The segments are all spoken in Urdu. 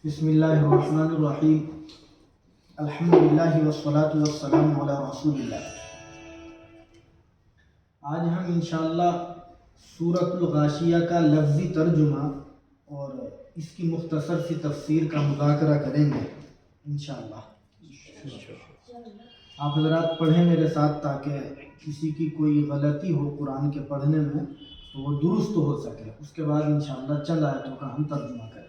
بسم اللہ الرحمن الرحیم الحمدللہ والصلاة والسلام علی رسول اللہ۔ آج ہم انشاءاللہ سورۃ الغاشیہ کا لفظی ترجمہ اور اس کی مختصر سی تفسیر کا مذاکرہ کریں گے انشاءاللہ۔ آپ حضرات پڑھیں میرے ساتھ تاکہ کسی کی کوئی غلطی ہو قرآن کے پڑھنے میں تو وہ درست ہو سکے، اس کے بعد انشاءاللہ چند آیتوں کا ہم ترجمہ کریں۔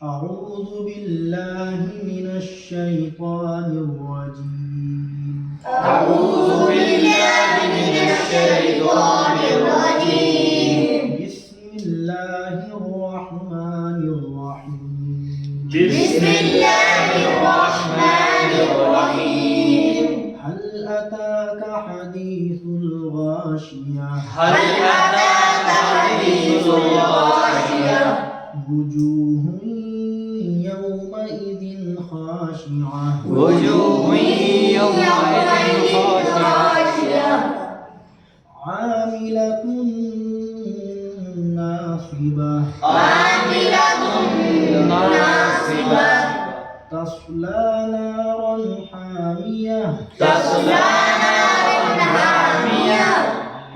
اعوذ باللہ من الشیطان الرجیم، أعوذ بالله من الشيطان الرجيم. بسم اللہ الرحمن الرحیم، بسم الله الرحمن الرحيم. هل أتاك حديث الغاشية، هل أتاك حديث الغاشية. وجوه يومئذ خاشعة، وجوه يومئذ خاشعة. عاملة ناصبة، عاملة ناصبة. تصلى نارا حامية، تصلى نارا حامية.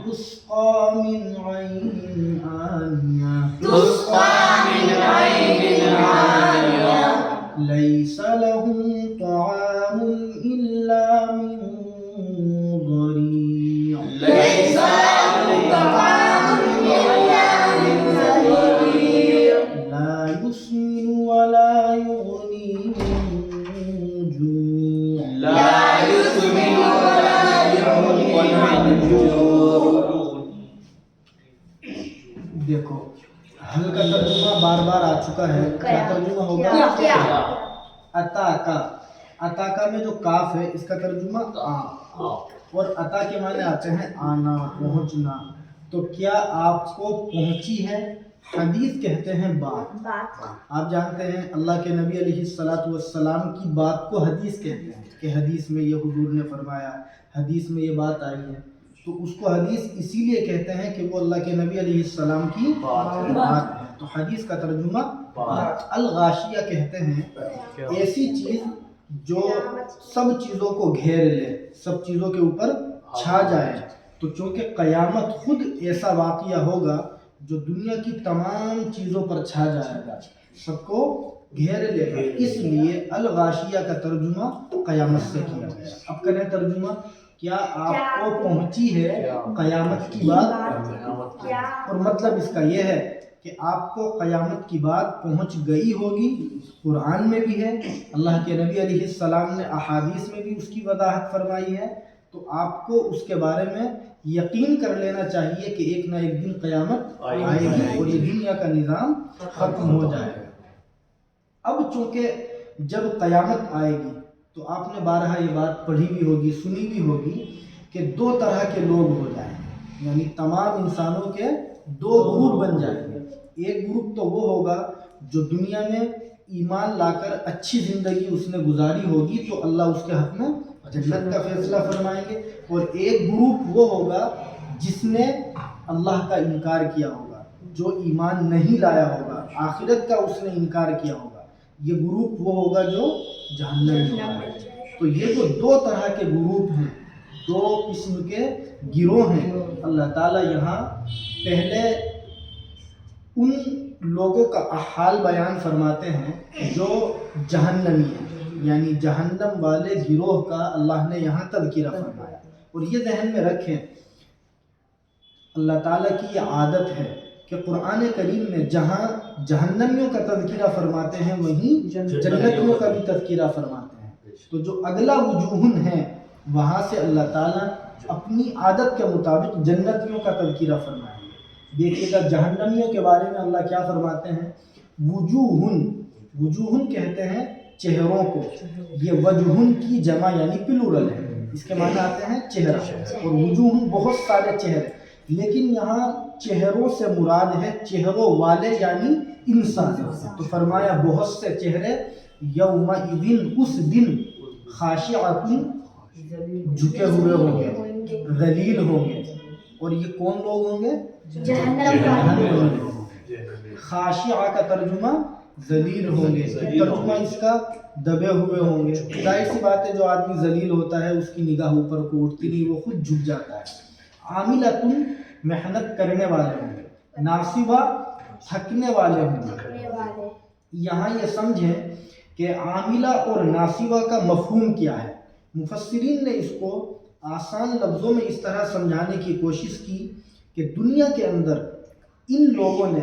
تسقى من عين آنية، تسقى من عين آنية. ليس لهم طعام إلا من ضريع، ليس لهم طعام إلا من ضريع. لا يسمن ولا يغني من جوع، لا يسمن ولا يغني من جوع. دیکھو حل کا ترجمہ بار بار آ چکا ہے، کیا ترجمہ ہوگا؟ عطا میں جو کاف ہے اس کا ترجمہ اور عطا کے معنی آتے ہیں آنا، پہنچنا۔ تو کیا آپ کو پہنچی ہے؟ حدیث کہتے ہیں بات۔ آپ جانتے ہیں اللہ کے نبی علیہ السلام کی بات کو حدیث کہتے ہیں کہ حدیث میں یہ حضور نے فرمایا، حدیث میں یہ بات آئی ہے، تو اس کو حدیث اسی لیے کہتے ہیں کہ وہ اللہ کے نبی علیہ السلام کی بات ہے۔ تو حدیث کا ترجمہ الغاشیہ کہتے ہیں ایسی چیز جو سب چیزوں کو گھیر لے، سب چیزوں کے اوپر چھا جائے۔ تو چونکہ قیامت خود ایسا واقعہ ہوگا جو دنیا کی تمام چیزوں پر چھا جائے گا، سب کو گھیر لے گا، اس لیے الغاشیہ کا ترجمہ قیامت سے کیا گیا۔ اب کریں ترجمہ، کیا آپ کو پہنچی ہے قیامت کی بات؟ اور مطلب اس کا یہ ہے کہ آپ کو قیامت کی بات پہنچ گئی ہوگی۔ قرآن میں بھی ہے، اللہ کے نبی علیہ السلام نے احادیث میں بھی اس کی وضاحت فرمائی ہے، تو آپ کو اس کے بارے میں یقین کر لینا چاہیے کہ ایک نہ ایک دن قیامت آئے گی اور یہ دنیا کا نظام ختم ہو جائے گا۔ اب چونکہ جب قیامت آئے گی تو آپ نے بارہا یہ بات پڑھی بھی ہوگی، سنی بھی ہوگی کہ دو طرح کے لوگ ہو جائیں گے، یعنی تمام انسانوں کے دو گروپ بن جائیں گے۔ ایک گروپ تو وہ ہوگا جو دنیا میں ایمان لا کر اچھی زندگی اس نے گزاری ہوگی تو اللہ اس کے حق میں جنت کا فیصلہ فرمائیں گے، اور ایک گروپ وہ ہوگا جس نے اللہ کا انکار کیا ہوگا، جو ایمان نہیں لایا ہوگا، آخرت کا اس نے انکار کیا ہوگا، یہ گروپ وہ ہوگا جو جہنم میں ہوگا۔ تو یہ جو دو طرح کے گروپ ہیں، دو قسم کے گروہ ہیں، اللہ تعالیٰ یہاں پہلے ان لوگوں کا حال بیان فرماتے ہیں جو جہنمی ہیں، یعنی جہنم والے گروہ کا اللہ نے یہاں تذکرہ فرمایا۔ اور یہ ذہن میں رکھیں، اللہ تعالیٰ کی یہ عادت ہے کہ قرآن کریم میں جہاں جہنمیوں کا تذکرہ فرماتے ہیں وہیں جنتیوں کا بھی تذکرہ فرماتے ہیں۔ تو جو اگلا وجوہن ہے وہاں سے اللہ تعالیٰ اپنی عادت کے مطابق جنتیوں کا تذکرہ فرمائیں گے۔ دیکھیے گا جہنمیوں کے بارے میں اللہ کیا فرماتے ہیں، وجوہن کہتے ہیں چہروں کو، یہ وجہن کی جمع یعنی پلورل ہے، اس کے معنی آتے ہیں چہرہ، اور وجوہن بہت سارے چہرے، لیکن یہاں چہروں سے مراد ہے چہروں والے یعنی انسان۔ تو فرمایا بہت سے چہرے، یومئذ اس دن، خاشعۃ جھکے ہوئے ہوں گے، ذلیل ہوں گے، اور یہ کون لوگ ہوں گے؟ جہنم والے۔ خاشعہ کا ترجمہ ذلیل ہوں گے. ترجمہ اس کا دبے ہوئے ہوں گے. ظاہر سی بات ہے جو آدمی ذلیل ہوتا ہے اس کی نگاہ اوپر کو اٹھتی نہیں, وہ خود جھک جاتا ہے. عاملۃ محنت کرنے والے ہوں گے, ناصبہ تھکنے والے ہوں گے. یہاں یہ سمجھیں کہ عاملہ اور ناصبہ کا مفہوم کیا ہے. مفسرین نے اس کو آسان لفظوں میں اس طرح سمجھانے کی کوشش کی کہ دنیا کے اندر ان لوگوں نے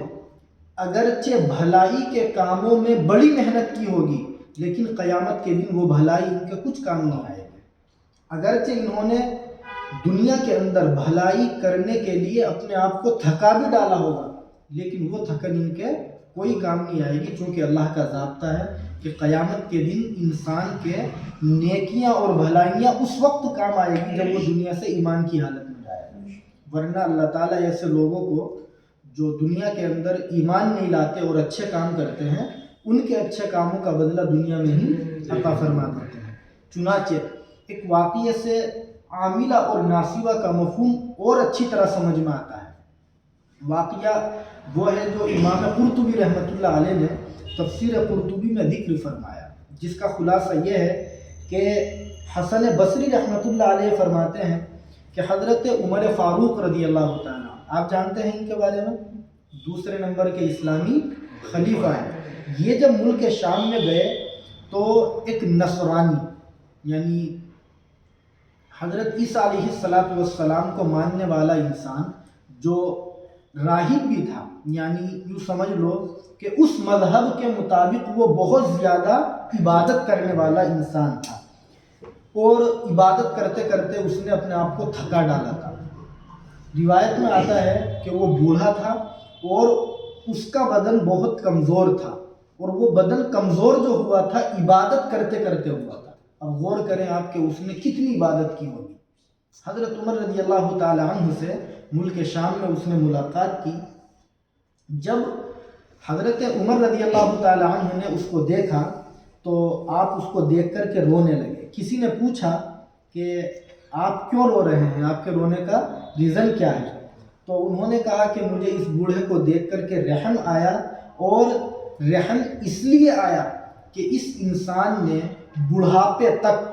اگرچہ بھلائی کے کاموں میں بڑی محنت کی ہوگی لیکن قیامت کے دن وہ بھلائی ان کے کچھ کام نہیں آئے گی. اگرچہ انہوں نے دنیا کے اندر بھلائی کرنے کے لیے اپنے آپ کو تھکا بھی ڈالا ہوگا لیکن وہ تھکن ان کے کوئی کام نہیں آئے گی, چونکہ اللہ کا ضابطہ ہے کہ قیامت کے دن انسان کے نیکیاں اور بھلائیاں اس وقت کام آئے گی جب وہ دنیا سے ایمان کی حالت میں جائے گا. ورنہ اللہ تعالیٰ ایسے لوگوں کو جو دنیا کے اندر ایمان نہیں لاتے اور اچھے کام کرتے ہیں ان کے اچھے کاموں کا بدلہ دنیا میں ہی عطا فرما دیتے ہیں. چنانچہ ایک واقعے سے عاملہ اور ناصبہ کا مفہوم اور اچھی طرح سمجھ میں آتا ہے. واقعہ وہ ہے جو امام قرطبی رحمۃ اللہ علیہ نے تفسیر قرطبی میں ذکر فرمایا, جس کا خلاصہ یہ ہے کہ حسن بصری رحمۃ اللہ علیہ فرماتے ہیں کہ حضرت عمر فاروق رضی اللہ تعالیٰ, آپ جانتے ہیں ان کے بارے میں, دوسرے نمبر کے اسلامی خلیفہ ہیں. یہ جب ملک شام میں گئے تو ایک نصرانی یعنی حضرت عیسیٰ علیہ السلام کو ماننے والا انسان جو راہب بھی تھا, یعنی یوں سمجھ لو کہ اس مذہب کے مطابق وہ بہت زیادہ عبادت کرنے والا انسان تھا اور عبادت کرتے کرتے اس نے اپنے آپ کو تھکا ڈالا تھا. روایت میں آتا ہے کہ وہ بوڑھا تھا اور اس کا بدن بہت کمزور تھا, اور وہ بدن کمزور جو ہوا تھا عبادت کرتے کرتے ہوا تھا. اب غور کریں آپ کہ اس نے کتنی عبادت کی ہوگی. حضرت عمر رضی اللہ تعالی عنہ سے ملک شام میں اس نے ملاقات کی. جب حضرت عمر رضی اللہ تعالی عنہ نے اس کو دیکھا تو آپ اس کو دیکھ کر کے رونے لگے. کسی نے پوچھا کہ آپ کیوں رو رہے ہیں, آپ کے رونے کا ریزن کیا ہے؟ تو انہوں نے کہا کہ مجھے اس بوڑھے کو دیکھ کر کے رحم آیا, اور رحم اس لیے آیا کہ اس انسان نے بڑھاپے تک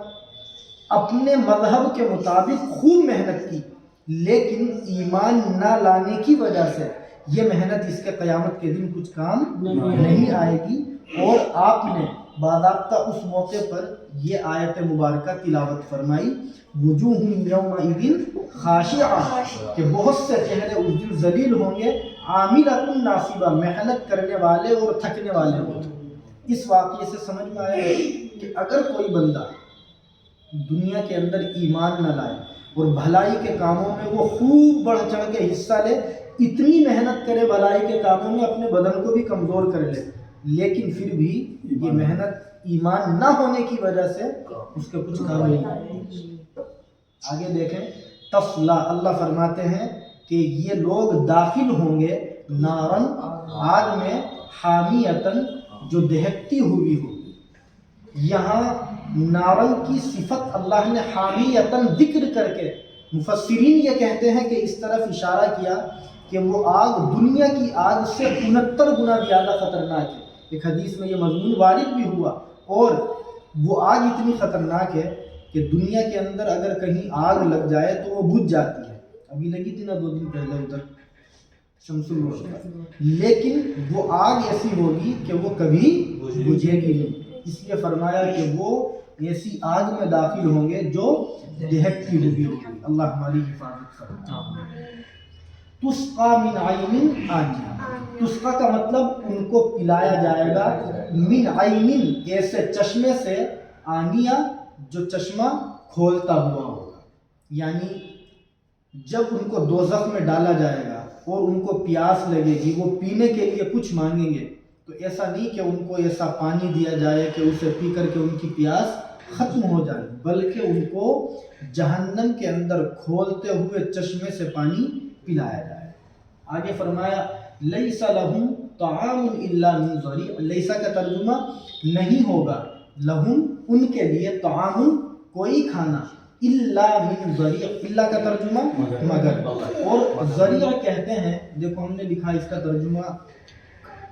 اپنے مذہب کے مطابق خوب محنت کی لیکن ایمان نہ لانے کی وجہ سے یہ محنت اس کے قیامت کے دن کچھ کام نہیں آئے گی. اور آپ نے باضابطہ اس موقع پر یہ آیت مبارکہ تلاوت فرمائی, وجوہ یومئذ خاشعہ, کہ بہت سے چہرے اس دن ذلیل ہوں گے, عاملۃ ناصبہ, محنت کرنے والے اور تھکنے والے ہوں گے. اس واقعے سے سمجھ میں آیا کہ اگر کوئی بندہ دنیا کے اندر ایمان نہ لائے اور بھلائی کے کاموں میں وہ خوب بڑھ چڑھ کے حصہ لے, اتنی محنت کرے بھلائی کے کاموں میں, اپنے بدن کو بھی کمزور کر لے, لیکن پھر بھی یہ محنت ایمان نہ ہونے کی وجہ سے اس کے کچھ کام نہیں آئے. آگے دیکھیں, تصلا, اللہ فرماتے ہیں کہ یہ لوگ داخل ہوں گے نارن, آگ میں, حامیتن, جو دہکتی ہوئی ہوگی. یہاں نارن کی صفت اللہ نے حامیتن ذکر کر کے مفسرین یہ کہتے ہیں کہ اس طرف اشارہ کیا کہ وہ آگ دنیا کی آگ سے 69 گنا زیادہ خطرناک ہے. ایک حدیث میں یہ مضمون وارد بھی ہوا, اور وہ آگ اتنی خطرناک ہے کہ دنیا کے اندر اگر کہیں آگ لگ جائے تو وہ بجھ جاتی ہے. ابھی لگی تھی نا 2 دن پہلے ادھر شمس الروشن, لیکن وہ آگ ایسی ہوگی کہ وہ کبھی بجھے گی نہیں. اس لیے فرمایا کہ وہ ایسی آگ میں داخل ہوں گے جو دہکتی ہوئی ہوگی. اللہ ہماری حفاظت فرمائے. تسقا من عین آنیہ, تسقا کا مطلب ان کو پلایا جائے گا, من عین, ایسے چشمے سے, آنیہ, جو چشمہ کھولتا ہوا ہوگا. یعنی جب ان کو دوزخ میں ڈالا جائے گا اور ان کو پیاس لگے گی, وہ پینے کے لیے کچھ مانگیں گے, تو ایسا نہیں کہ ان کو ایسا پانی دیا جائے کہ اسے پی کر کے ان کی پیاس ختم ہو جائے, بلکہ ان کو جہنم کے اندر کھولتے ہوئے چشمے سے پانی پلایا جائے. آگے فرمایا لیس لہم طعام الا من ضریع, لیسا کا ترجمہ نہیں ہوگا, لہم, ان کے لیے, طعام, کوئی کھانا, الا من ضریع, الا کا ترجمہ مگر, اور ذریعہ کہتے ہیں, دیکھو ہم نے لکھا اس کا ترجمہ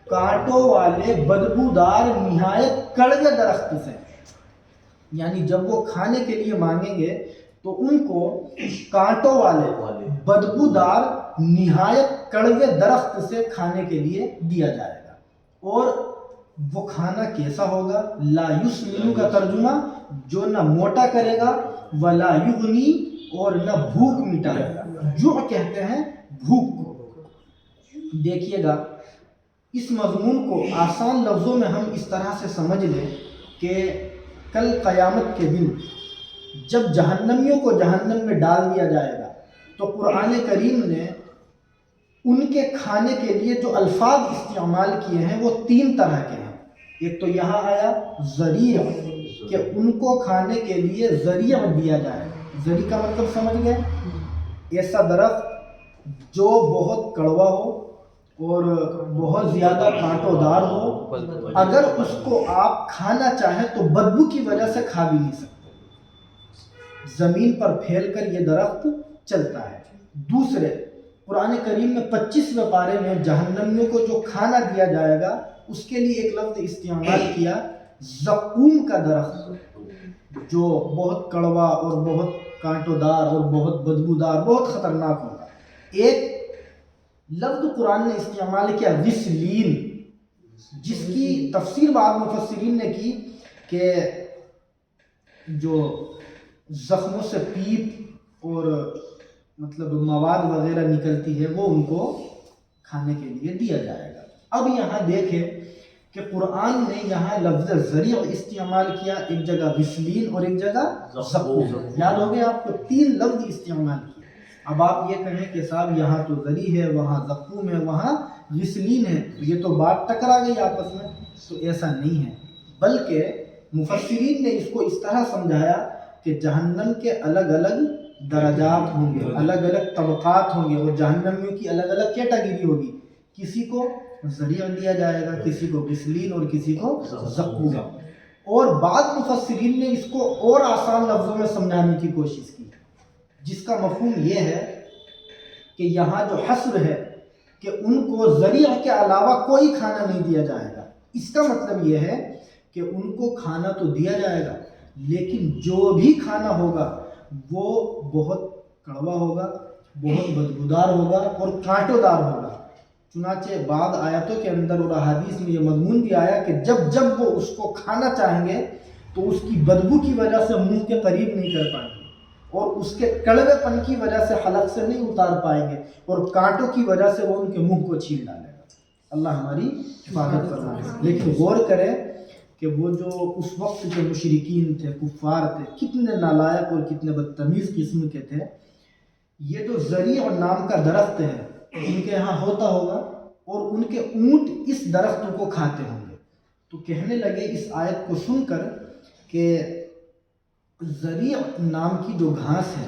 کانٹوں والے بدبودار نہایت کڑوے درخت سے، یعنی جب وہ کھانے کے لیے مانگیں گے تو ان کو کانٹوں والے بدبودار نہایت کڑوے درخت سے کھانے کے لیے دیا جائے گا۔ اور وہ کھانا کیسا ہوگا؟ لا یسمن کا ترجمہ جو نہ موٹا کرے گا، ولا یغنی اور نہ بھوک مٹائے گا۔ جو کہتے ہیں بھوک کو۔ دیکھیے گا اس مضمون کو آسان لفظوں میں ہم اس طرح سے سمجھ لیں کہ کل قیامت کے دن جب جہنمیوں کو جہنم میں ڈال دیا جائے گا تو قرآن کریم نے ان کے کھانے کے لیے جو الفاظ استعمال کیے ہیں وہ 3 طرح کے ہیں۔ ایک تو یہاں آیا ذریع، کہ ان کو کھانے کے لیے ذریع دیا جائے۔ ذریع کا مطلب سمجھ گئے؟ ایسا درخت جو بہت کڑوا ہو اور بہت زیادہ کانٹوں دار ہو، اگر اس کو آپ کھانا چاہیں تو بدبو کی وجہ سے کھا بھی نہیں سکتے، زمین پر پھیل کر یہ درخت چلتا ہے۔ دوسرے، قرآن کریم میں 25ویں پارے میں جہنمیوں کو جو کھانا دیا جائے گا اس کے لیے ایک لفظ استعمال کیا، زقوم کا درخت، جو بہت کڑوا اور بہت کانٹوں دار اور بہت بدبودار، بہت خطرناک ہوگا۔ ایک لفظ قرآن نے استعمال کیا غسلین، جس کی تفسیر بعض مفسرین نے کی کہ جو زخموں سے پیپ اور مطلب مواد وغیرہ نکلتی ہے وہ ان کو کھانے کے لیے دیا جائے گا۔ اب یہاں دیکھیں کہ قرآن نے یہاں لفظ ذریع استعمال کیا، ایک جگہ غسلین اور ایک جگہ زقوم۔ یاد ہو گیا آپ کو؟ 3 لفظ استعمال کیے۔ اب آپ یہ کہیں کہ صاحب یہاں تو ذریع ہے، وہاں زقوم ہے، وہاں غسلین ہے، تو یہ تو بات ٹکرا گئی آپس میں۔ تو ایسا نہیں ہے، بلکہ مفسرین نے اس کو اس طرح سمجھایا کہ جہنم کے الگ الگ درجات ہوں گے، الگ الگ طبقات ہوں گے، اور جہنمیوں کی الگ الگ کیٹیگری ہوگی۔ کسی کو ذریع دیا جائے گا، کسی کو غسلین اور کسی کو زقوم۔ اور بعض مفسرین نے اس کو اور آسان لفظوں میں سمجھانے کی کوشش کی، جس کا مفہوم یہ ہے کہ یہاں جو حصر ہے کہ ان کو ذریع کے علاوہ کوئی کھانا نہیں دیا جائے گا۔ اس کا مطلب یہ ہے کہ ان کو کھانا تو دیا جائے گا، لیکن جو بھی کھانا ہوگا وہ بہت کڑوا ہوگا، بہت بدبودار ہوگا اور کانٹوں دار ہوگا۔ چنانچہ بعض آیتوں کے اندر اور احادیث میں یہ مضمون بھی آیا کہ جب وہ اس کو کھانا چاہیں گے تو اس کی بدبو کی وجہ سے منہ کے قریب نہیں کر پائیں گے، اور اس کے کڑوے پن کی وجہ سے حلق سے نہیں اتار پائیں گے، اور کانٹوں کی وجہ سے وہ ان کے منہ کو چھین ڈالے گا۔ اللہ ہماری حفاظت فرمائے۔ لیکن غور کریں کہ وہ جو اس وقت کے مشرکین تھے، کفار تھے، کتنے نالائق اور کتنے بدتمیز قسم کے تھے۔ یہ جو ذریع نام کا درخت ہے ان کے یہاں ہوتا ہوگا، اور ان کے اونٹ اس درخت کو کھاتے ہوں گے۔ تو کہنے لگے اس آیت کو سن کر کہ ذریع نام کی جو گھاس ہے،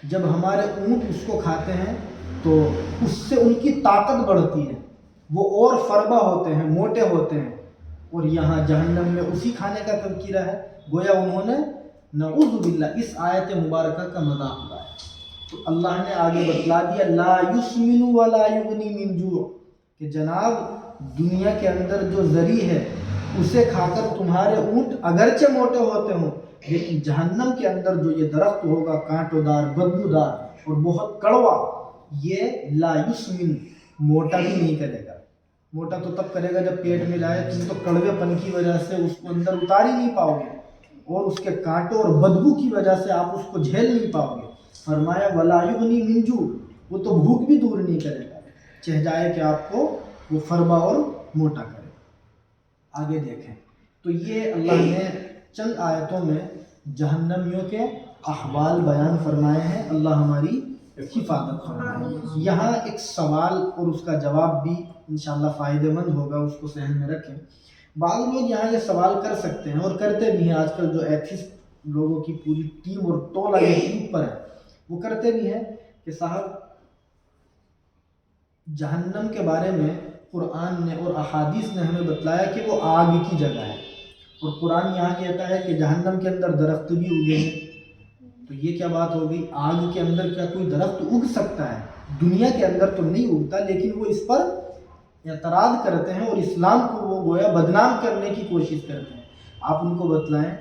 جب ہمارے اونٹ اس کو کھاتے ہیں تو اس سے ان کی طاقت بڑھتی ہے، وہ اور فربا ہوتے ہیں، موٹے ہوتے ہیں، اور یہاں جہنم میں اسی کھانے کا تذکرہ ہے۔ گویا انہوں نے نعوذ باللہ اس آیت مبارکہ کا مذاق اڑایا۔ تو اللہ نے آگے بتلا دیا لا یسمن ولا یغنی من جوع، کہ جناب دنیا کے اندر جو ذریع ہے اسے کھا کر تمہارے اونٹ اگرچہ موٹے ہوتے ہوں، لیکن جہنم کے اندر جو یہ درخت ہوگا کانٹوں دار، بدبودار اور بہت کڑوا، یہ لا یسمن، موٹا بھی نہیں کرے گا۔ موٹا تو تب کرے گا جب پیٹ میں جائے، تم تو کڑوے پن کی وجہ سے اس کو اندر اتار ہی نہیں پاؤ گے، اور اس کے کانٹوں اور بدبو کی وجہ سے آپ اس کو جھیل نہیں پاؤ گے۔ فرمایا ولا یغنی من جوع، وہ تو بھوک بھی دور نہیں کرے گا، چہ جائے کہ آپ کو وہ فربا اور موٹا کرے۔ آگے دیکھیں تو یہ اللہ نے چند آیتوں میں جہنمیوں کے احوال بیان فرمائے ہیں۔ اللہ ہماری حفاظت فرمائے۔ یہاں ایک سوال اور اس کا جواب بھی انشاءاللہ فائدہ مند ہوگا، اس کو ذہن میں رکھیں۔ بعض لوگ یہاں یہ سوال کر سکتے ہیں اور کرتے بھی ہیں، آج کل جو ایتھسٹ لوگوں کی پوری ٹیم اور ٹولہ یوٹیوب پر ہے وہ کرتے بھی ہیں کہ صاحب جہنم کے بارے میں قرآن نے اور احادیث نے ہمیں بتلایا کہ وہ آگ کی جگہ ہے، اور قرآن یہاں کہتا ہے کہ جہنم کے اندر درخت بھی اگے ہیں۔ تو یہ کیا بات ہوگی؟ آگ کے اندر کیا کوئی درخت اگ سکتا ہے؟ دنیا کے اندر تو نہیں اگتا، لیکن وہ اس پر اعتراض کرتے ہیں اور اسلام کو وہ گویا بدنام کرنے کی کوشش کرتے ہیں. آپ ان کو بتلائیں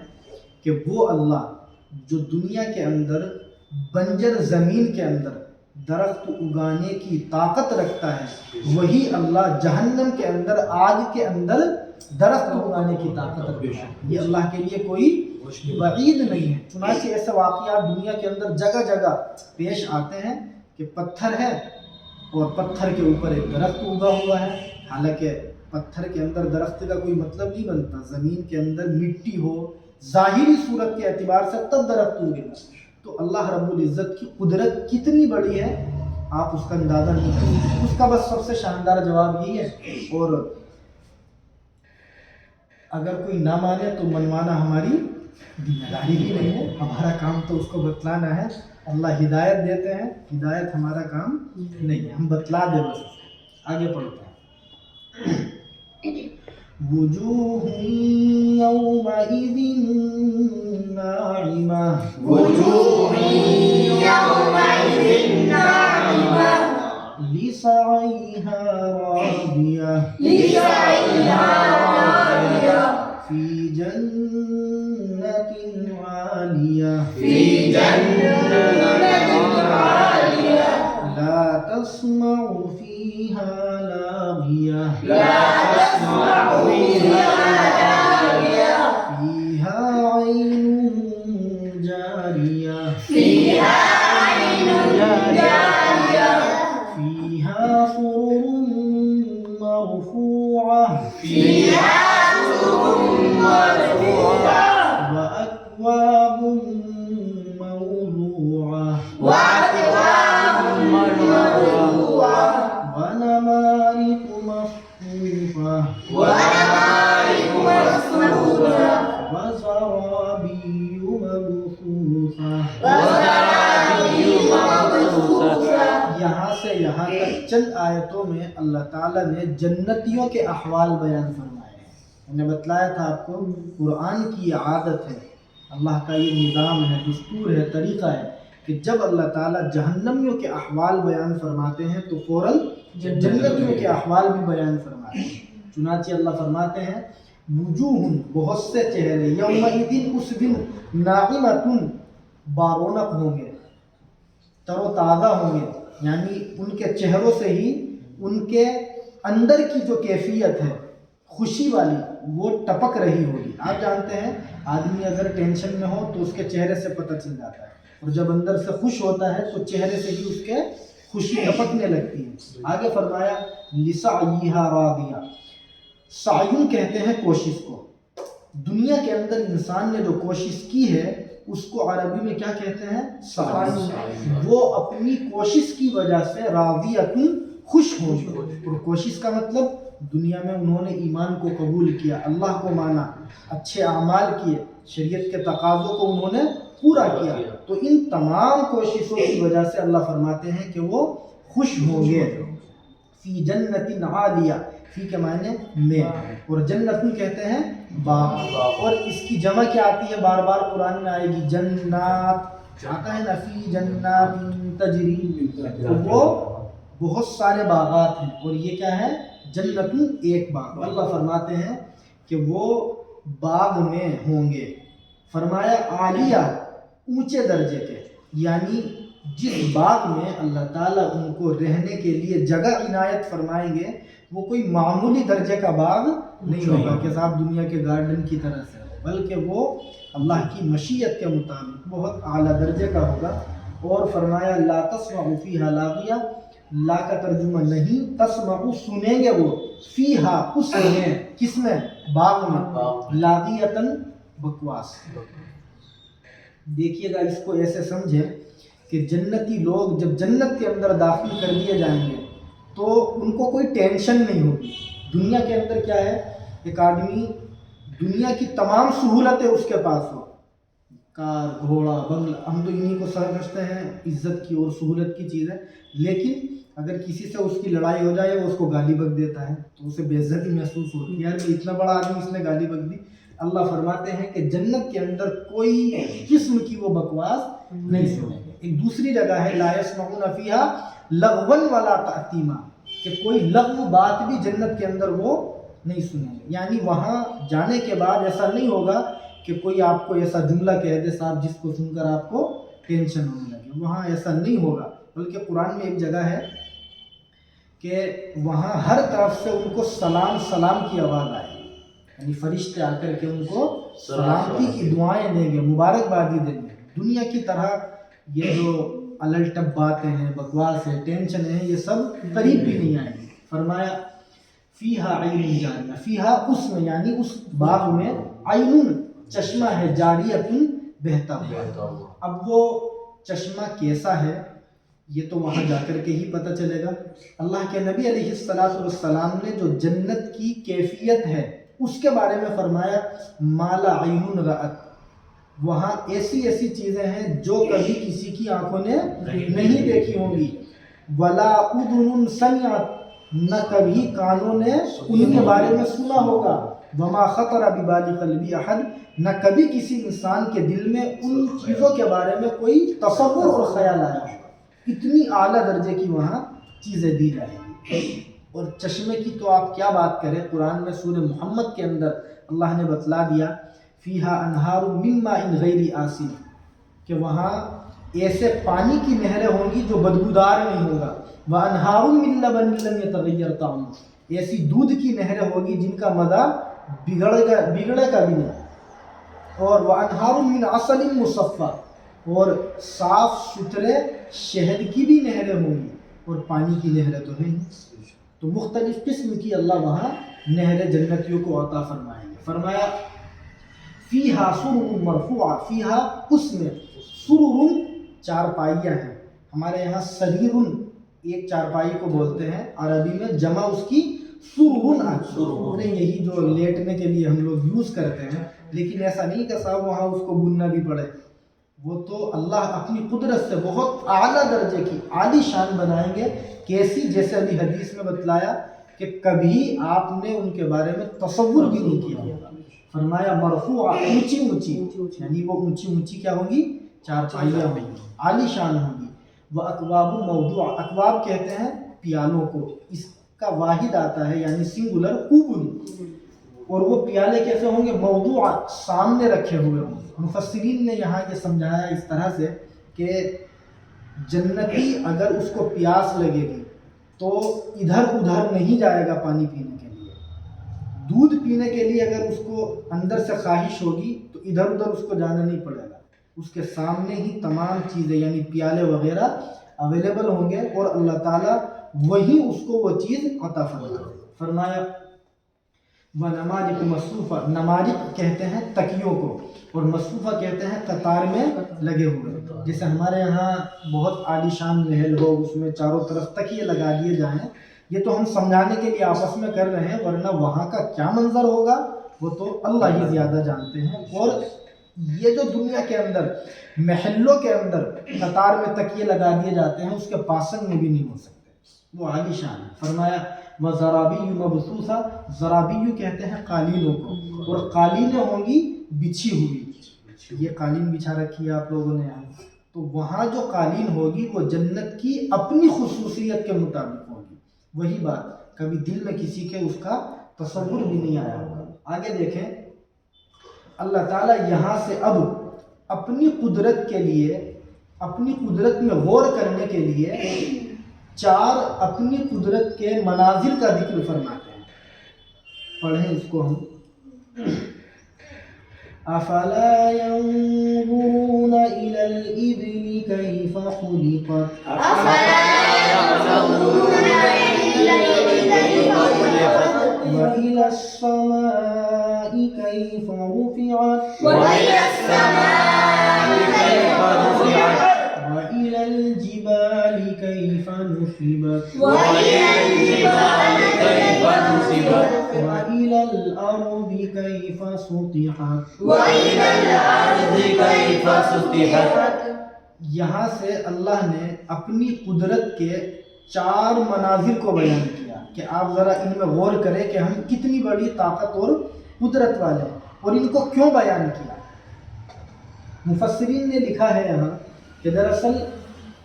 کہ وہ اللہ جو دنیا کے اندر بنجر زمین کے اندر درخت اگانے کی طاقت رکھتا ہے، وہی اللہ جہنم کے اندر آگ کے اندر درخت اگانے کی طاقت رکھتا ہے. یہ اللہ کے لیے کوئی بعید نہیں ہے. چنانچہ ایسے واقعات دنیا کے اندر جگہ جگہ پیش آتے ہیں کہ پتھر ہے اور پتھر کے اوپر ایک درخت اگا ہوا ہے. حالانکہ پتھر کے اندر درخت کا کوئی مطلب نہیں بنتا، زمین کے اندر مٹی ہو ظاہری صورت کے اعتبار سے تب درخت اگے گا. تو اللہ رب العزت کی قدرت کتنی بڑی ہے آپ اس کا اندازہ نہیں کریں. اس کا بس سب سے شاندار جواب یہی ہے، اور اگر کوئی نہ مانے تو منوانا ہماری ذمہ داری بھی نہیں ہے، ہمارا کام تو اس کو بتلانا ہے. اللہ ہدایت دیتے ہیں، ہدایت ہمارا کام نہیں ہے، ہم بتلا دیں بس. آگے پڑھتے ہیں. وجوہ یومئذ ناعمہ وجوه يومئذ ناعمة لسعيها راضية لسعيها راضية في جنة عالية في جنة عالية لا تسمع فيها لاغية لا تسمع فيها لاغية فيها عين جارية فيها عين جارية فيها سرر مرفوعة فيها سرر مرفوعة وأكواب موضوعة وأكواب مرفوعة ونمارق مصفوفة ونمارق مصفوفة وزرابي مبثوثة. وزرابي مبثوثة. یہاں سے یہاں تک چند آیتوں میں اللہ تعالیٰ نے جنتیوں کے احوال بیان فرمائے ہیں. میں نے بتلایا تھا آپ کو قرآن کی یہ عادت ہے، اللہ کا یہ نظام ہے، دستور ہے، طریقہ ہے کہ جب اللہ تعالیٰ جہنمیوں کے احوال بیان فرماتے ہیں تو فوراً جنتیوں کے احوال بھی بیان فرماتے ہیں. چنانچہ اللہ فرماتے ہیں وجوہ بہت سے چہرے یومئذ اس دن ناعمۃ بارونق ہوں گے، تر و تازہ ہوں گے، یعنی ان کے چہروں سے ہی ان کے اندر کی جو کیفیت ہے خوشی والی وہ ٹپک رہی ہوگی. آپ جانتے ہیں آدمی اگر ٹینشن میں ہو تو اس کے چہرے سے پتہ چل جاتا ہے، اور جب اندر سے خوش ہوتا ہے تو چہرے سے ہی اس کے خوشی ٹپکنے لگتی ہے. آگے فرمایا لسعیھا راضیہ. سعیون کہتے ہیں کوشش کو. دنیا کے اندر انسان نے جو کوشش کی ہے اس کو عربی میں کیا کہتے ہیں؟ سعی. وہ اپنی کوشش کی وجہ سے راضیۃ خوش ہو گئے. اور کوشش کا مطلب دنیا میں انہوں نے ایمان کو قبول کیا، اللہ کو مانا، اچھے اعمال کیے، شریعت کے تقاضوں کو انہوں نے پورا کیا. تو ان تمام کوششوں کی وجہ سے اللہ فرماتے ہیں کہ وہ خوش ہوں گے. فی جنت عالیہ، فی کے معنی میں، اور جنت کہتے ہیں باغ. اور اس کی جمع کیا آتی ہے؟ بار بار قرآن میں آئے گی جنات، آتا ہے نا فی جنات تجری. تو وہ بہت سارے باغات ہیں، اور یہ کیا ہے؟ جنت ایک باغ. اللہ فرماتے ہیں کہ وہ باغ میں ہوں گے. فرمایا عالیہ اونچے درجے کے، یعنی جس باغ میں اللہ تعالیٰ ان کو رہنے کے لیے جگہ عنایت فرمائیں گے وہ کوئی معمولی درجے کا باغ نہیں ہوگا کہ صاحب دنیا کے گارڈن کی طرح سے، بلکہ وہ اللہ کی مشیت کے مطابق بہت اعلیٰ درجے کا ہوگا. اور فرمایا لا تسمع فیہا لاغیہ. لا کا ترجمہ نہیں، تسمع سنیں گے وہ، فیہا اس میں، کس میں؟ باغ میں، لاغیۃً بکواس. دیکھیے گا اس کو ایسے سمجھیں کہ جنتی لوگ جب جنت کے اندر داخل کر دیے جائیں گے تو ان کو کوئی ٹینشن نہیں ہوگی. دنیا کے اندر کیا ہے، ایک آدمی دنیا کی تمام سہولتیں اس کے پاس ہو، کار، گھوڑا، بنگلہ، ہم تو انہی کو سمجھتے ہیں عزت کی اور سہولت کی چیز ہے. لیکن اگر کسی سے اس کی لڑائی ہو جائے وہ اس کو گالی بک دیتا ہے تو اسے بے عزتی محسوس ہوتی ہے، یار اتنا بڑا آدمی اس نے گالی بک دی. اللہ فرماتے ہیں کہ جنت کے اندر کوئی قسم کی وہ بکواس نہیں سنیں گے. ایک دوسری جگہ ہے لا یسمعون فیہا لغوا ولا تأثیما. کہ کوئی لغو بات بھی جنت کے اندر وہ نہیں سنیں گے. یعنی وہاں جانے کے بعد ایسا نہیں ہوگا کہ کوئی آپ کو ایسا جملہ کہہ دے صاحب جس کو سن کر آپ کو ٹینشن ہونے لگے. وہاں ایسا نہیں ہوگا، بلکہ قرآن میں ایک جگہ ہے کہ وہاں ہر طرف سے ان کو سلام سلام کی آواز آئے گی. یعنی فرشتے آ کر کے ان کو سلامتی کی دعائیں دیں گے، مبارکبادی دیں گے. دنیا کی طرح یہ جو الل ٹپ باتیں ہیں، بکواس ہے، ٹینشن ہے، یہ سب قریب بھی نہیں آئیں گی. فرمایا فیہا عین جاریہ، فیہا اس میں یعنی اس باغ میں عین چشمہ ہے، جاریۃ بہتا ہوا. اب وہ چشمہ کیسا ہے یہ تو وہاں جا کر کے ہی پتہ چلے گا. اللہ کے نبی علیہ السلام نے جو جنت کی کیفیت ہے اس کے بارے میں فرمایا ما لا عین رأت، وہاں ایسی ایسی چیزیں ہیں جو کبھی کسی کی آنکھوں نے نہیں دیکھی ہوں گی. ولا اذن سمعت، نہ کبھی کانوں نے ان کے بارے میں سنا ہوگا. وما خطر ببال قلب احد، نہ کبھی کسی انسان کے دل میں ان چیزوں کے بارے میں کوئی تصور اور خیال آیا ہوگا. اتنی اعلیٰ درجے کی وہاں چیزیں دی جائیں گی. اور چشمے کی تو آپ کیا بات کریں، قرآن میں سورہ محمد کے اندر اللہ نے بتلا دیا فیہا انہار من ماء غیر آسن، کہ وہاں ایسے پانی کی نہریں ہوں گی جو بدبودار نہیں ہوگا. وانہار من لبن لم یتغیر طعمہ، ایسی دودھ کی نہریں ہوگی جن کا مزہ بگڑے کا بھی نہیں. اور وانہار من عسل مصفی، اور صاف ستھرے شہد کی بھی نہریں ہوں گی. اور پانی کی نہریں تو ہیں، تو مختلف قسم کی اللہ وہاں نہریں جنتیوں کو عطا فرمائیں گے. فرمایا فیہا سرر مرفوعہ، فیہا اس میں سرر چارپائیاں ہیں. ہمارے یہاں سریر ایک چارپائی کو بولتے ہیں، عربی میں جمع اس کی سرر آتی ہے. یہی جو لیٹنے کے لیے ہم لوگ یوز کرتے ہیں، لیکن ایسا نہیں کہ صاحب وہاں اس کو بننا بھی پڑے. وہ تو اللہ اپنی قدرت سے بہت اعلیٰ درجے کی عالی شان بنائیں گے. کیسی؟ جیسے ابھی حدیث میں بتلایا کہ کبھی آپ نے ان کے بارے میں تصور بھی نہیں کیا ہوگا. فرمایا مرفوعہ، اونچی اونچی، یعنی وہ اونچی اونچی کیا ہوگی؟ چارپائیاں ہوں گی، عالی شان ہوں گی. وہ اکواب موضوع، اکواب کہتے ہیں پیالوں کو، اس کا واحد آتا ہے یعنی سنگولر کوبن. اور وہ پیالے کیسے ہوں گے؟ موضوع، سامنے رکھے ہوئے ہوں گے. مفسرین نے یہاں یہ سمجھایا اس طرح سے کہ جنتی اگر اس کو پیاس لگے گی تو ادھر ادھر نہیں جائے گا پانی پینے کے لیے. دودھ پینے کے لیے اگر اس کو اندر سے خواہش ہوگی تو ادھر ادھر اس کو جانا نہیں پڑے گا. اس کے سامنے ہی تمام چیزیں یعنی پیالے وغیرہ اویلیبل ہوں گے، اور اللہ تعالیٰ وہی اس کو وہ چیز عطا فرمائے. فرمایا وَنَمَارِقُ مَصْفُوفَةٌ، نمارق کہتے ہیں تکیوں کو، اور مصفوفہ کہتے ہیں قطار میں لگے ہوئے. جیسے ہمارے یہاں بہت عالی شان محل ہو، اس میں چاروں طرف تکیے لگا دیے جائیں. یہ تو ہم سمجھانے کے لیے آپس میں کر رہے ہیں، ورنہ وہاں کا کیا منظر ہوگا وہ تو اللہ ہی زیادہ جانتے ہیں. اور یہ جو دنیا کے اندر محلوں کے اندر قطار میں تکیے لگا دیے جاتے ہیں، اس کے پاسنگ میں بھی نہیں ہو سکتے، وہ عالی شان ہے. فرمایا وَزَرَابِيُّ مَبْثُوثَةٌ، زرابیو کہتے ہیں قالینوں کو، اور قالینیں ہوں گی بچھی ہوئی. یہ قالین بچھا رکھی ہے آپ لوگوں نے یہاں، تو وہاں جو قالین ہوگی وہ جنت کی اپنی خصوصیت کے مطابق ہوگی. وہی بات کبھی دل میں کسی کے اس کا تصور بھی نہیں آیا ہوگا. آگے دیکھیں اللہ تعالیٰ یہاں سے اب اپنی قدرت کے لیے، اپنی قدرت میں غور کرنے کے لیے چار اپنی قدرت کے مناظر کا ذکر فرماتے ہیں. پڑھیں اس کو ہم. افلا ينظرون الى الابل كيف خلقت والى السماء كيف رفعت وإلى الجبال كيف نصبت وإلى الأرض كيف سطحت. یہاں سے اللہ نے اپنی قدرت کے چار مناظر کو بیان کیا کہ آپ ذرا ان میں غور کریں کہ ہم کتنی بڑی طاقت اور قدرت والے ہیں، اور ان کو کیوں بیان کیا. مفسرین نے لکھا ہے یہاں کہ دراصل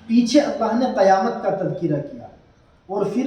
پیچھے اللہ نے قیامت کا تذکرہ کیا، اور پھر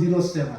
107।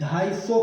250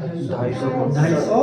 250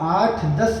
8-10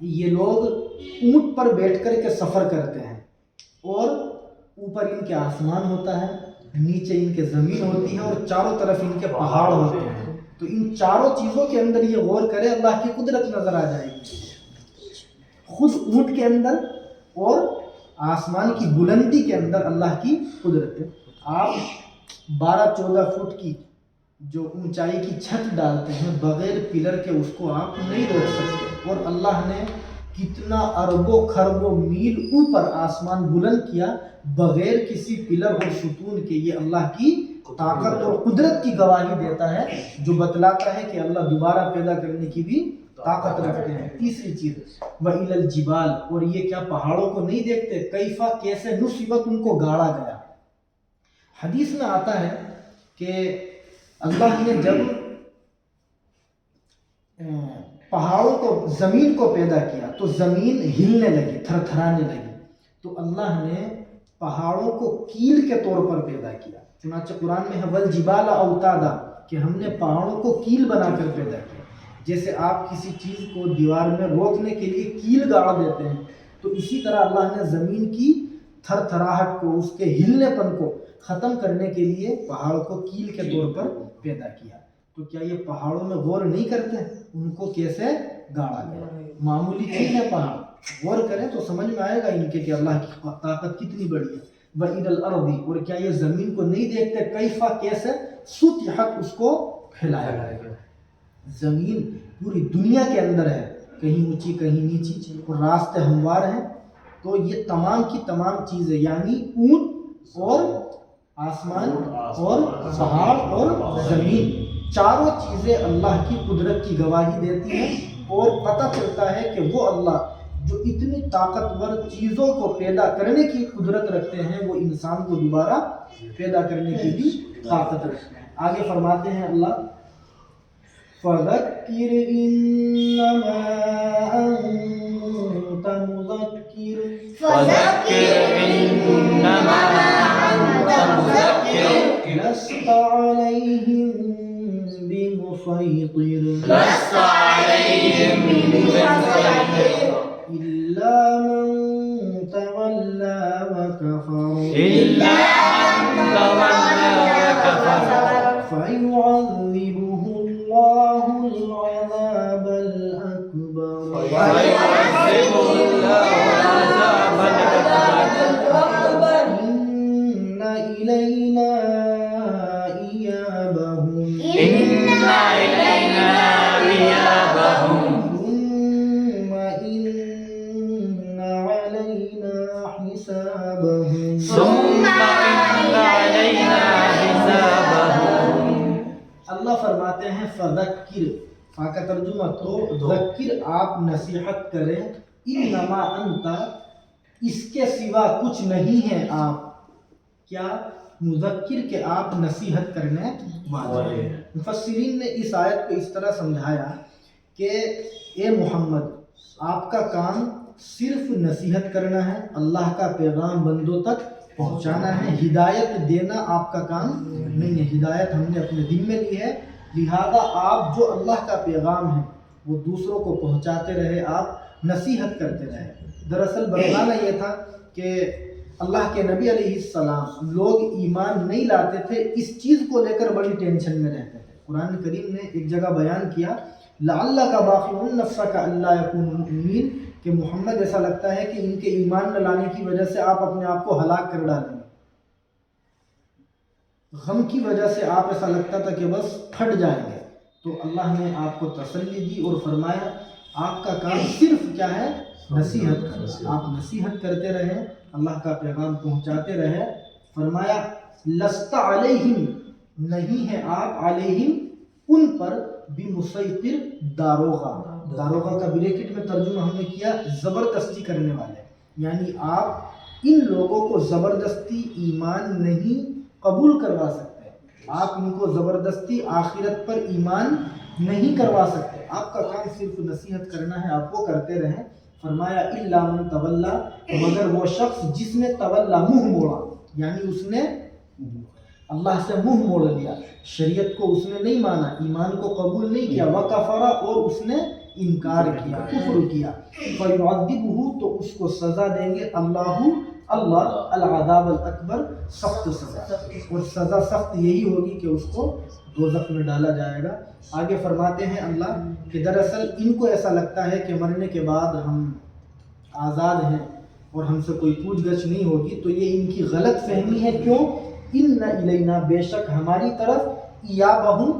یہ لوگ اونٹ پر بیٹھ کر کے سفر کرتے ہیں اور اوپر ان کے آسمان ہوتا ہے، نیچے ان کے زمین ہوتی ہے اور چاروں طرف ان کے پہاڑ ہوتے ہیں. تو ان چاروں چیزوں کے اندر یہ غور کرے اللہ کی قدرت نظر آ جائے گی. خود اونٹ کے اندر اور آسمان کی بلندی کے اندر اللہ کی قدرت ہے. آپ 12-14 فٹ کی جو اونچائی کی چھت ڈالتے ہیں بغیر پلر کے، اس کو آپ نہیں روک سکتے. اور اللہ نے کتنا اربوں خربوں میل اوپر آسمان بلند کیا بغیر کسی پلر اور ستون کے. یہ اللہ کی طاقت اور قدرت کی گواہی دیتا ہے، جو بتلاتا ہے کہ اللہ دوبارہ پیدا کرنے کی بھی طاقت رکھتے ہیں. تیسری چیز وَإِلَى الْجِبَالِ، اور یہ کیا پہاڑوں کو نہیں دیکھتے؟ کیفا، کیسے، نصبت، ان کو گاڑا گیا. حدیث میں آتا ہے کہ اللہ نے جب پہاڑوں کو، زمین کو پیدا کیا تو زمین ہلنے لگی، تھر تھرانے لگی. تو اللہ نے پہاڑوں کو کیل کے طور پر پیدا کیا. چنانچہ قرآن میں ہے وَالْجِبَالَ أَوْتَادًا، کہ ہم نے پہاڑوں کو کیل بنا کر پیدا کیا. جیسے آپ کسی چیز کو دیوار میں روکنے کے لیے کیل گاڑ دیتے ہیں، تو اسی طرح اللہ نے زمین کی تھر تھراہٹ کو، اس کے ہلنے پن کو ختم کرنے کے لیے پہاڑ کو کیل کے طور پر پیدا کیا. تو کیا یہ پہاڑوں میں غور نہیں کرتے ان کو کیسے گاڑا گیا؟ معمولی چیز ہے پہاڑ، غور کریں تو سمجھ میں آئے گا ان کے کہ اللہ کی طاقت کتنی بڑی ہے. وَإِلَى الْأَرْضِ، اور کیا یہ زمین کو نہیں دیکھتے؟ کیفا، کیسے، سطحت، اس کو پھیلایا گیا. زمین پوری دنیا کے اندر ہے، کہیں اونچی کہیں نیچی، اور راستے ہموار ہیں. تو یہ تمام کی تمام چیزیں، یعنی اونٹ اور آسمان اور پہاڑ اور زمین، چاروں چیزیں اللہ کی قدرت کی گواہی دیتی ہیں. اور پتہ چلتا ہے کہ وہ اللہ جو اتنی طاقتور چیزوں کو پیدا کرنے کی قدرت رکھتے ہیں، وہ انسان کو دوبارہ پیدا کرنے کی بھی طاقت رکھتے ہیں. آگے فرماتے ہیں اللہ فَذَكِّرْ إِنَّمَا أَنْتَ مُذَكِّرٌ فذكر إنما أنت مذكر لَسْتَ عَلَيْهِمْ بِمُصَيْطِرٍ لست عليهم بمسيطر إِلَّا مَنْ تَوَلَّى وَكَفَرَ إلا من تولى وكفر فَيُعَذِّبُهُ اللَّهُ الْعَذَابَ الْأَكْبَرَ ويعذبه الله العذاب الأكبر إِنَّ إِلَيْنَا إِيَابَهُمْ إن إلينا إيابهم ثُمَّ إِنَّ عَلَيْنَا حِسَابَهُمْ. ثم إن علينا حسابهم. اللہ فرماتے ہیں فذکر، فا کا ترجمہ تو ذکر، آپ نصیحت کریں. انما انت، اس کے سوا کچھ نہیں ہے آپ، کیا مذکر کے آپ نصیحت کرنے والے. مفسرین نے اس آیت کو اس طرح سمجھایا کہ اے محمد، آپ کا کام صرف نصیحت کرنا ہے، اللہ کا پیغام بندوں تک پہنچانا ہے. ہدایت دینا آپ کا کام نہیں ہے. ہدایت ہم نے اپنے دل میں لی ہے، لہذا آپ جو اللہ کا پیغام ہے وہ دوسروں کو پہنچاتے رہے، آپ نصیحت کرتے رہے. دراصل بتانا یہ تھا کہ اللہ کے نبی علیہ السلام لوگ ایمان نہیں لاتے تھے، اس چیز کو لے کر بڑی ٹینشن میں رہتے تھے. قرآن کریم نے ایک جگہ بیان کیا لعلک باخع نفسک الا یکونوا مؤمنین، کہ محمد ایسا لگتا ہے کہ ان کے ایمان نہ لانے کی وجہ سے آپ اپنے آپ کو ہلاک کر ڈالیں گے. غم کی وجہ سے آپ ایسا لگتا تھا کہ بس پھٹ جائیں گے. تو اللہ نے آپ کو تسلی دی اور فرمایا آپ کا کام صرف کیا ہے؟ نصیحت کرنا. آپ نصیحت کرتے رہیں، اللہ کا پیغام پہنچاتے رہے. فرمایا لست علیہم، نہیں ہے آپ علیہم ان پر بمسیطر، داروغہ. داروغہ کا بریکٹ میں ترجمہ ہم نے کیا زبردستی کرنے والے، یعنی آپ ان لوگوں کو زبردستی ایمان نہیں قبول کروا سکتے، آپ ان کو زبردستی آخرت پر ایمان نہیں کروا سکتے. آپ کا کام صرف نصیحت کرنا ہے، آپ وہ کرتے رہیں. فرمایا الا من تولا، مگر وہ شخص جس نے تولا، منہ موڑا، یعنی اس نے اللہ سے منہ موڑ لیا، شریعت کو اس نے نہیں مانا، ایمان کو قبول نہیں کیا. وکفر، اور اس نے انکار کیا، کفر کیا، فَيُعَذِّبُهُ تو اس کو سزا دیں گے اللہ العذاب الاکبر، سخت سزا، اور سزا سخت یہی ہوگی کہ اس کو دوزخ میں ڈالا جائے گا۔ آگے فرماتے ہیں اللہ کہ دراصل ان کو ایسا لگتا ہے کہ مرنے کے بعد ہم آزاد ہیں اور ہم سے کوئی پوچھ گچھ نہیں ہوگی، تو یہ ان کی غلط فہمی ہے۔ کیوں؟ ان الینا بے شک ہماری طرف، ایابہم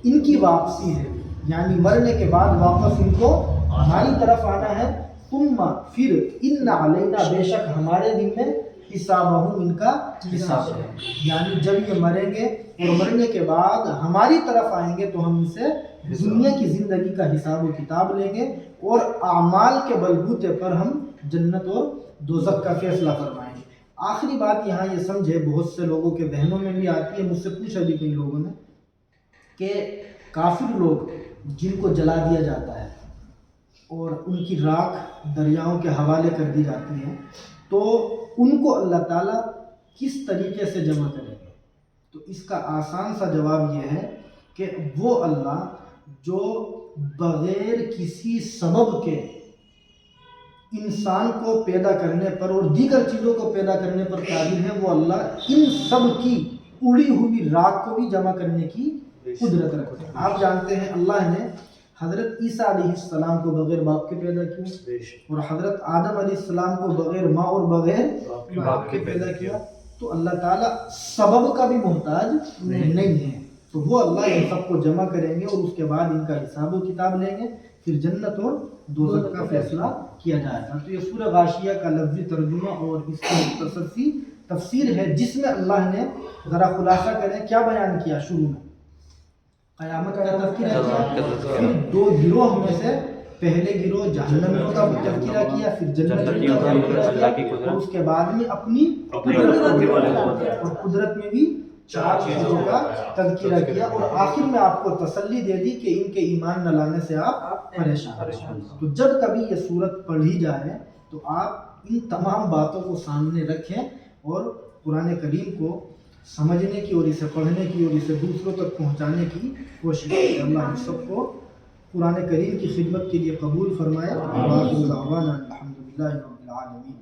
ان کی واپسی ہے، یعنی مرنے کے بعد واپس ان کو ہماری طرف آنا ہے۔ ثم پھر ان علینا بے شک ہمارے ذمہ، حسابہم ان کا حساب ہے، یعنی جب یہ مریں گے اور مرنے کے بعد ہماری طرف آئیں گے تو ہم ان سے دنیا کی زندگی کا حساب و کتاب لیں گے، اور اعمال کے بلبوتے پر ہم جنت اور دوزخ کا فیصلہ فرمائیں گے۔ آخری بات یہاں یہ سمجھے، بہت سے لوگوں کے ذہنوں میں بھی آتی ہے، مجھ سے پوچھا بھی کئی لوگوں نے کہ کافر لوگ جن کو جلا دیا جاتا ہے اور ان کی راکھ دریاؤں کے حوالے کر دی جاتی ہے، تو ان کو اللہ تعالیٰ کس طریقے سے جمع کرے گا؟ تو اس کا آسان سا جواب یہ ہے کہ وہ اللہ جو بغیر کسی سبب کے انسان کو پیدا کرنے پر اور دیگر چیزوں کو پیدا کرنے پر قادر ہے، وہ اللہ ان سب کی اڑی ہوئی راکھ کو بھی جمع کرنے کی قدرت رکھتے ہیں۔ آپ جانتے ہیں اللہ نے حضرت عیسیٰ علیہ السلام کو بغیر باپ کے پیدا کیا، اور حضرت آدم علیہ السلام کو بغیر ماں اور بغیر باپ کے پیدا کیا، تو اللہ تعالیٰ سبب کا بھی محتاج نہیں ہے۔ تو وہ اللہ ان سب کو جمع کریں گے اور اس کے بعد ان کا حساب و کتاب لیں گے، پھر جنت اور دوزخ کا فیصلہ کیا جائے گا۔ تو یہ سورہ غاشیہ کا لفظی ترجمہ اور اس کی مختصر سی تفسیر ہے، جس میں اللہ نے ذرا خلاصہ کریں کیا بیان کیا؟ شروع میں قیامت کا تذکرہ کیا، پھر دو گروہ میں سے پہلے گروہ جہنمیوں کا تذکرہ کیا، پھر جنتیوں کا تذکرہ کیا، اور اس کے بعد میں اپنی قدرت میں بھی 4 چیزوں کا تذکرہ کیا، اور آخر میں آپ کو تسلی دے دی کہ ان کے ایمان نہ لانے سے آپ پریشان۔ تو جب کبھی یہ صورت پڑھی جائے تو آپ ان تمام باتوں کو سامنے رکھیں اور قرآن کریم کو سمجھنے کی اور اسے پڑھنے کی اور اسے دوسروں تک پہنچانے کی کوشش کریں۔ اللہ ہم سب کو قرآن کریم کی خدمت کے لیے قبول فرمائے۔ وآخر دعوانا الحمدللہ رب العالمین۔